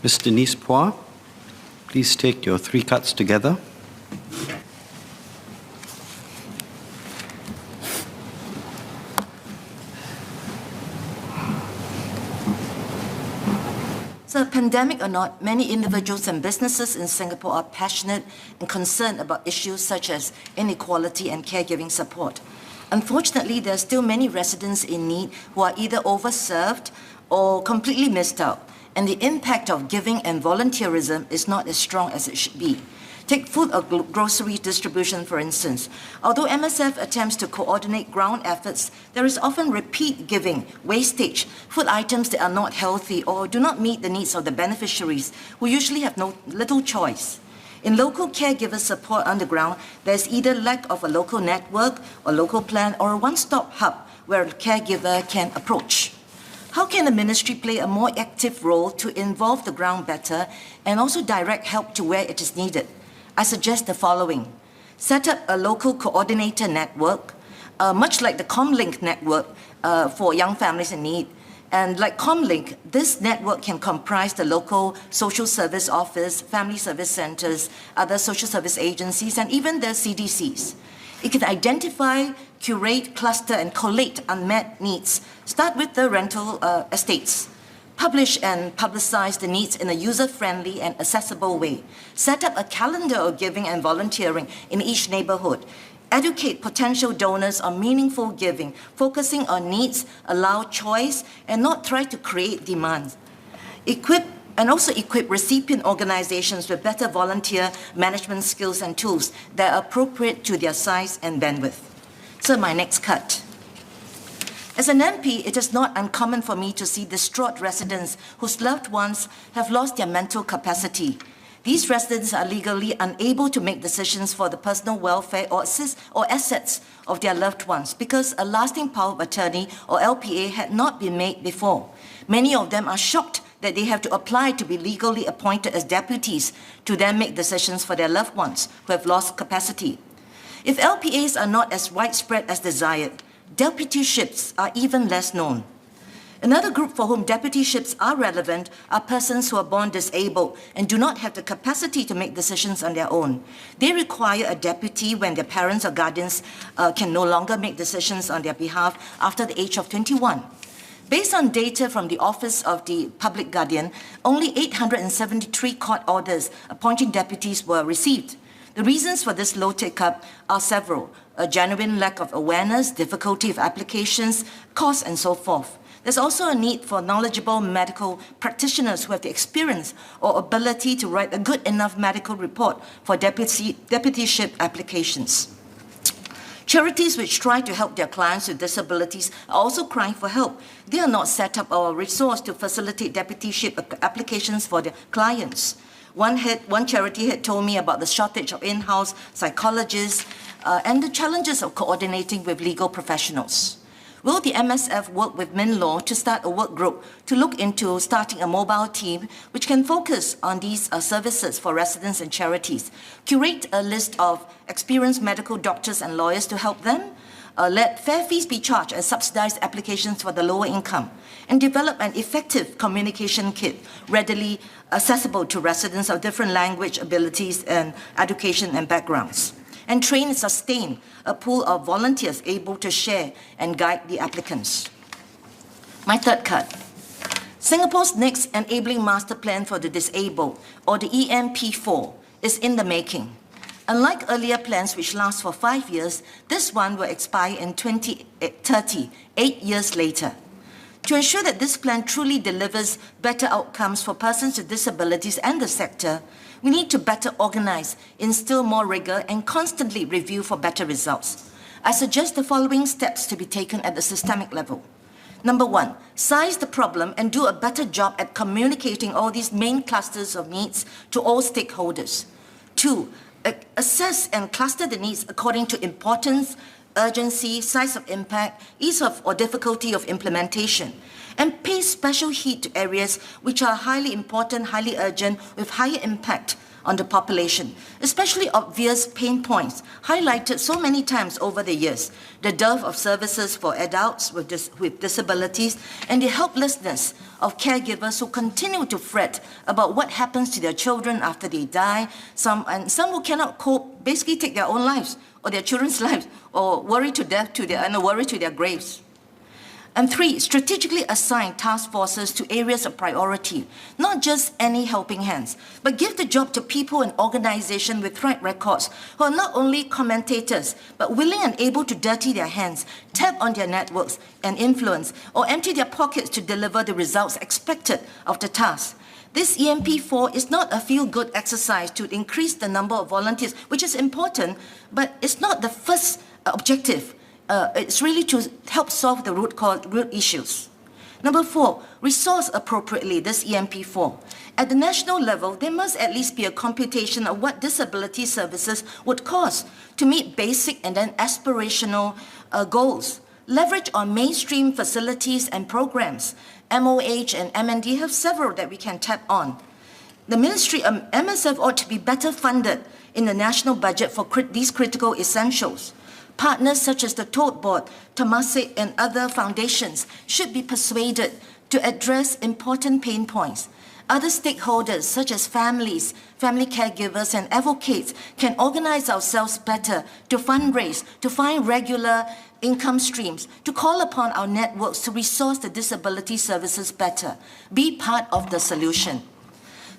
Ms. Denise Phua, please take your 3 cards together. So, pandemic or not, many individuals and businesses in Singapore are passionate and concerned about issues such as inequality and caregiving support. Unfortunately, there are still many residents in need who are either overserved or completely missed out, and the impact of giving and volunteerism is not as strong as it should be. Take food or grocery distribution, for instance. Although MSF attempts to coordinate ground efforts, there is often repeat giving, wastage, food items that are not healthy or do not meet the needs of the beneficiaries, who usually have little choice. In local caregiver support on the ground, there's either lack of a local network or local plan or a one-stop hub where a caregiver can approach. How can the ministry play a more active role to involve the ground better and also direct help to where it is needed? I suggest the following. Set up a local coordinator network, much like the Comlink network for young families in need. And like Comlink, this network can comprise the local social service office, family service centers, other social service agencies, and even the CDCs. It can identify, curate, cluster, and collate unmet needs. Start with the rental estates. Publish and publicize the needs in a user-friendly and accessible way. Set up a calendar of giving and volunteering in each neighborhood. Educate potential donors on meaningful giving, focusing on needs, allow choice, and not try to create demands. Equip recipient organizations with better volunteer management skills and tools that are appropriate to their size and bandwidth. So my next cut. As an MP, it is not uncommon for me to see distraught residents whose loved ones have lost their mental capacity. These residents are legally unable to make decisions for the personal welfare or assets of their loved ones because a lasting power of attorney or LPA had not been made before. Many of them are shocked that they have to apply to be legally appointed as deputies to then make decisions for their loved ones who have lost capacity. If LPAs are not as widespread as desired, deputyships are even less known. Another group for whom deputyships are relevant are persons who are born disabled and do not have the capacity to make decisions on their own. They require a deputy when their parents or guardians can no longer make decisions on their behalf after the age of 21. Based on data from the Office of the Public Guardian, only 873 court orders appointing deputies were received. The reasons for this low take-up are several: a genuine lack of awareness, difficulty of applications, cost, and so forth. There's also a need for knowledgeable medical practitioners who have the experience or ability to write a good enough medical report for deputyship applications. Charities which try to help their clients with disabilities are also crying for help. They are not set up or resourced to facilitate deputyship applications for their clients. One charity had told me about the shortage of in-house psychologists and the challenges of coordinating with legal professionals. Will the MSF work with MinLaw to start a work group to look into starting a mobile team which can focus on these services for residents and charities? Curate a list of experienced medical doctors and lawyers to help them? Let fair fees be charged and subsidized applications for the lower income, and develop an effective communication kit readily accessible to residents of different language abilities and education and backgrounds. And train and sustain a pool of volunteers able to share and guide the applicants. My third cut. Singapore's next enabling master plan for the disabled, or the EMP4, is in the making. Unlike earlier plans which last for 5 years, this one will expire in 2030, 8 years later. To ensure that this plan truly delivers better outcomes for persons with disabilities and the sector, we need to better organize, instill more rigor, and constantly review for better results. I suggest the following steps to be taken at the systemic level. Number 1, size the problem and do a better job at communicating all these main clusters of needs to all stakeholders. 2, assess and cluster the needs according to importance, urgency, size of impact, ease of or difficulty of implementation, and pay special heed to areas which are highly important, highly urgent, with higher impact on the population, especially obvious pain points highlighted so many times over the years: the dearth of services for adults with disabilities and the helplessness of caregivers who continue to fret about what happens to their children after they die, some who cannot cope, basically take their own lives or their children's lives, or worry to their graves. And 3, strategically assign task forces to areas of priority, not just any helping hands, but give the job to people and organizations with track records who are not only commentators, but willing and able to dirty their hands, tap on their networks and influence, or empty their pockets to deliver the results expected of the task. This EMP4 is not a feel-good exercise to increase the number of volunteers, which is important, but it's not the first objective. It's really to help solve the root issues. Number 4, resource appropriately this EMP4. At the national level, there must at least be a computation of what disability services would cost to meet basic and then aspirational goals. Leverage on mainstream facilities and programs. MOH and MND have several that we can tap on. The ministry, MSF ought to be better funded in the national budget for these critical essentials. Partners such as the Tote Board, Temasek, and other foundations should be persuaded to address important pain points. Other stakeholders, such as families, family caregivers, and advocates, can organize ourselves better to fundraise, to find regular income streams, to call upon our networks to resource the disability services better. Be part of the solution.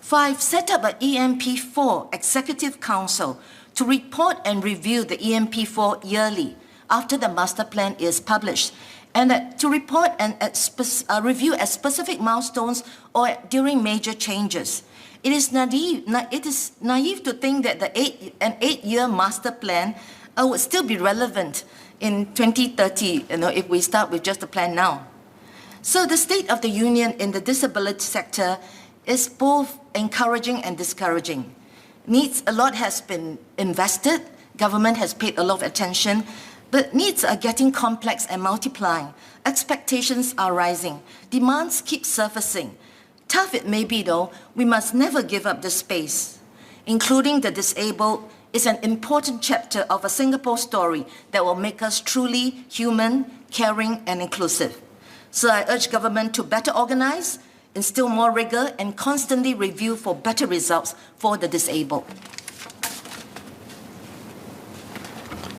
5, set up an EMP4 Executive Council to report and review the EMP4 yearly after the master plan is published, and to report and review at specific milestones or during major changes. It is naive to think that an 8-year master plan would still be relevant in 2030, if we start with just the plan now. So the state of the union in the disability sector is both encouraging and discouraging. A lot has been invested, government has paid a lot of attention, but needs are getting complex and multiplying. Expectations are rising. Demands keep surfacing. Tough it may be though, we must never give up the space. Including the disabled is an important chapter of a Singapore story that will make us truly human, caring, and inclusive. So I urge government to better organize, instill more rigor, and constantly review for better results for the disabled.